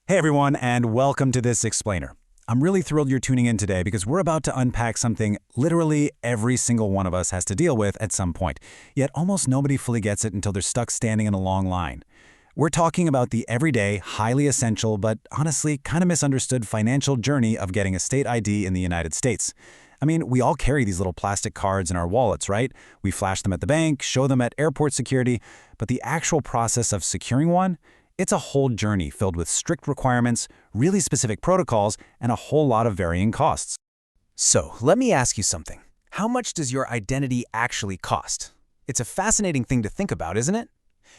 Hey everyone, and welcome to this explainer. I'm really thrilled you're tuning in today because we're about to unpack something literally every single one of us has to deal with at some point, yet almost nobody fully gets it until they're stuck standing in a long line. We're talking about the everyday, highly essential, but honestly kind of misunderstood financial journey of getting a state ID in the United States. I mean, we all carry these little plastic cards in our wallets, right? We flash them at the bank, show them at airport security, but the actual process of securing one? It's a whole journey filled with strict requirements, really specific protocols, and a whole lot of varying costs. So, let me ask you something. How much does your identity actually cost? It's a fascinating thing to think about, isn't it?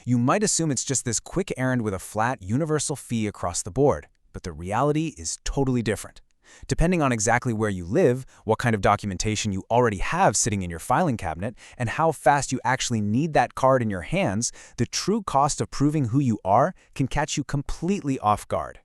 You might assume it's just this quick errand with a flat, universal fee across the board, but the reality is totally different. Depending on exactly where you live, what kind of documentation you already have sitting in your filing cabinet, and how fast you actually need that card in your hands, the true cost of proving who you are can catch you completely off guard.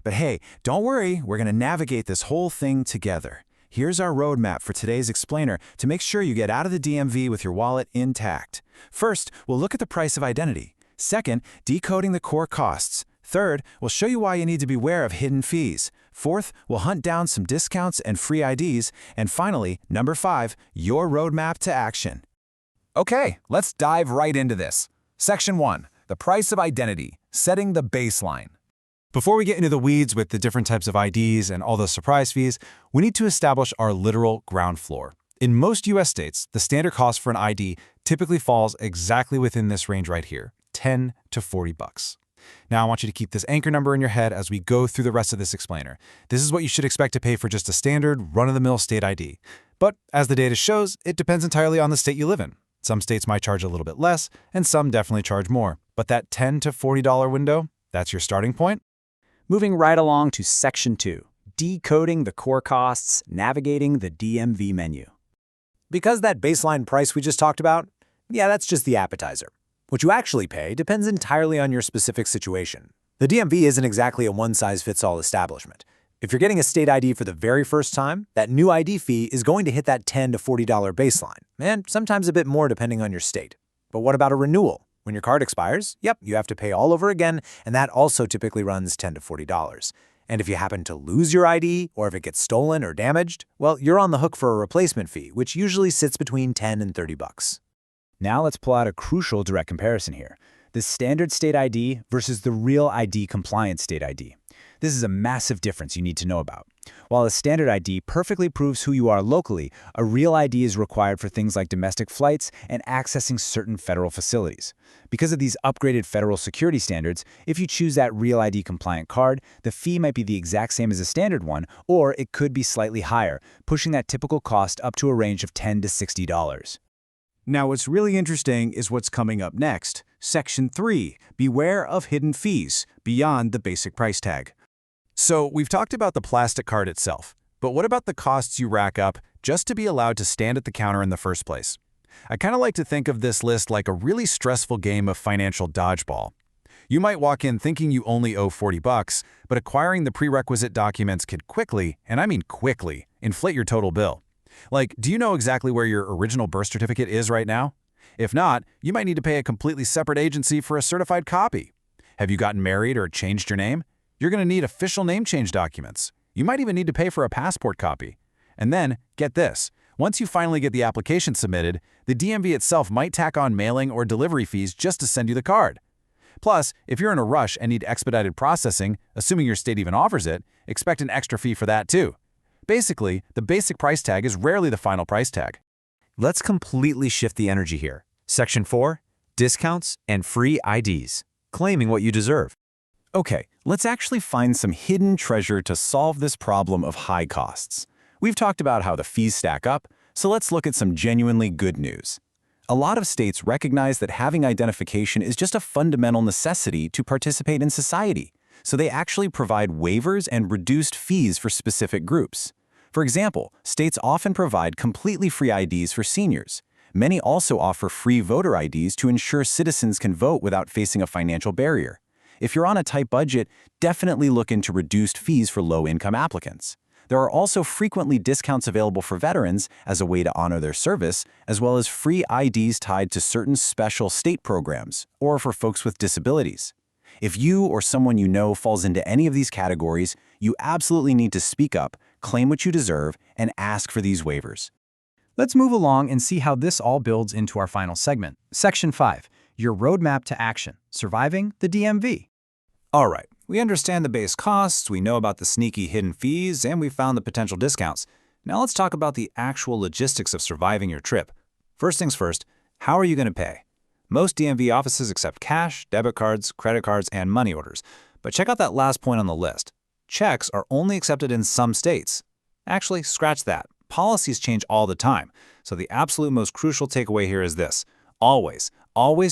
But hey, don't worry, we're going to navigate this whole thing together. Here's our roadmap for today's explainer to make sure you get out of the DMV with your wallet intact. First, we'll look at the price of identity. Second, decoding the core costs. Third, we'll show you why you need to beware of hidden fees. Fourth, we'll hunt down some discounts and free IDs. And finally, number 5, your roadmap to action. Okay, let's dive right into this. Section 1, the price of identity, setting the baseline. Before we get into the weeds with the different types of IDs and all those surprise fees, we need to establish our literal ground floor. In most US states, the standard cost for an ID typically falls exactly within this range right here, 10 to 40 bucks. Now I want you to keep this anchor number in your head as we go through the rest of this explainer. This is what you should expect to pay for just a standard, run-of-the-mill state ID. But as the data shows, it depends entirely on the state you live in. Some states might charge a little bit less, and some definitely charge more. But that $10 to $40 window, that's your starting point? Moving right along to Section 2, decoding the core costs, navigating the DMV menu. Because that baseline price we just talked about, that's just the appetizer. What you actually pay depends entirely on your specific situation. The DMV isn't exactly a one-size-fits-all establishment. If you're getting a state ID for the very first time, that new ID fee is going to hit that $10 to $40 baseline, and sometimes a bit more depending on your state. But what about a renewal? When your card expires, you have to pay all over again, and that also typically runs $10 to $40. And if you happen to lose your ID, or if it gets stolen or damaged, you're on the hook for a replacement fee, which usually sits between $10 and $30 bucks. Now let's pull out a crucial direct comparison here. The standard state ID versus the real ID compliant state ID. This is a massive difference you need to know about. While a standard ID perfectly proves who you are locally, a real ID is required for things like domestic flights and accessing certain federal facilities. Because of these upgraded federal security standards, if you choose that real ID compliant card, the fee might be the exact same as a standard one, or it could be slightly higher, pushing that typical cost up to a range of $10 to $60. Now what's really interesting is what's coming up next. Section 3, beware of hidden fees beyond the basic price tag. So we've talked about the plastic card itself, but what about the costs you rack up just to be allowed to stand at the counter in the first place? I kind of like to think of this list like a really stressful game of financial dodgeball. You might walk in thinking you only owe 40 bucks, but acquiring the prerequisite documents could quickly, and I mean quickly, inflate your total bill. Like, do you know exactly where your original birth certificate is right now? If not, you might need to pay a completely separate agency for a certified copy. Have you gotten married or changed your name? You're going to need official name change documents. You might even need to pay for a passport copy. And then, get this, once you finally get the application submitted, the DMV itself might tack on mailing or delivery fees just to send you the card. Plus, if you're in a rush and need expedited processing, assuming your state even offers it, expect an extra fee for that too. Basically, the basic price tag is rarely the final price tag. Let's completely shift the energy here. Section 4, discounts and free IDs, claiming what you deserve. Okay, let's actually find some hidden treasure to solve this problem of high costs. We've talked about how the fees stack up, so let's look at some genuinely good news. A lot of states recognize that having identification is just a fundamental necessity to participate in society, so they actually provide waivers and reduced fees for specific groups. For example, states often provide completely free IDs for seniors. Many also offer free voter IDs to ensure citizens can vote without facing a financial barrier. If you're on a tight budget, definitely look into reduced fees for low-income applicants. There are also frequently discounts available for veterans as a way to honor their service, as well as free IDs tied to certain special state programs or for folks with disabilities. If you or someone you know falls into any of these categories, you absolutely need to speak up, claim what you deserve, and ask for these waivers. Let's move along and see how this all builds into our final segment. Section 5, your roadmap to action, surviving the DMV. All right, we understand the base costs, we know about the sneaky hidden fees, and we found the potential discounts. Now let's talk about the actual logistics of surviving your trip. First things first, how are you going to pay? Most DMV offices accept cash, debit cards, credit cards, and money orders. But check out that last point on the list. Checks are only accepted in some states. Actually, scratch that. Policies change all the time. So the absolute most crucial takeaway here is this. Always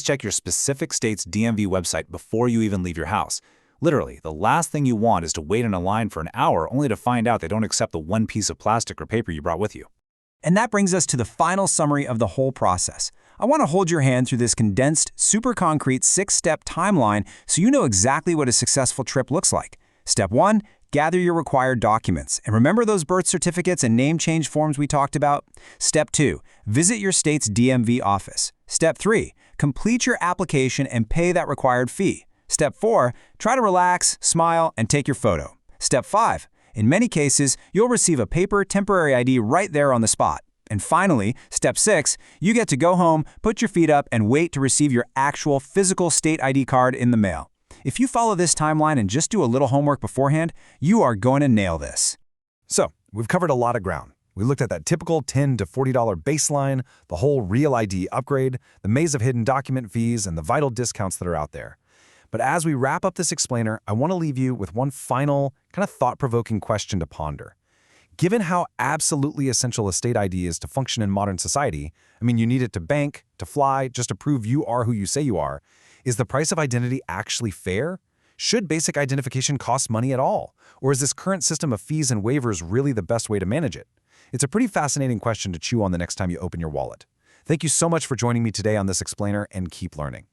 check your specific state's DMV website before you even leave your house. Literally, the last thing you want is to wait in a line for an hour only to find out they don't accept the one piece of plastic or paper you brought with you. And that brings us to the final summary of the whole process. I want to hold your hand through this condensed, super concrete 6-step timeline so you know exactly what a successful trip looks like. Step 1, gather your required documents. And remember those birth certificates and name change forms we talked about? Step 2, visit your state's DMV office. Step 3, complete your application and pay that required fee. Step 4, try to relax, smile, and take your photo. Step 5, in many cases, you'll receive a paper temporary ID right there on the spot. And finally, Step 6, you get to go home, put your feet up, and wait to receive your actual physical state ID card in the mail. If you follow this timeline and just do a little homework beforehand, you are going to nail this. So, we've covered a lot of ground. We looked at that typical $10 to $40 baseline, the whole Real ID upgrade, the maze of hidden document fees, and the vital discounts that are out there. But as we wrap up this explainer, I want to leave you with one final, kind of thought-provoking question to ponder. Given how absolutely essential a state ID is to function in modern society, I mean, you need it to bank, to fly, just to prove you are who you say you are, is the price of identity actually fair? Should basic identification cost money at all? Or is this current system of fees and waivers really the best way to manage it? It's a pretty fascinating question to chew on the next time you open your wallet. Thank you so much for joining me today on this explainer, and keep learning.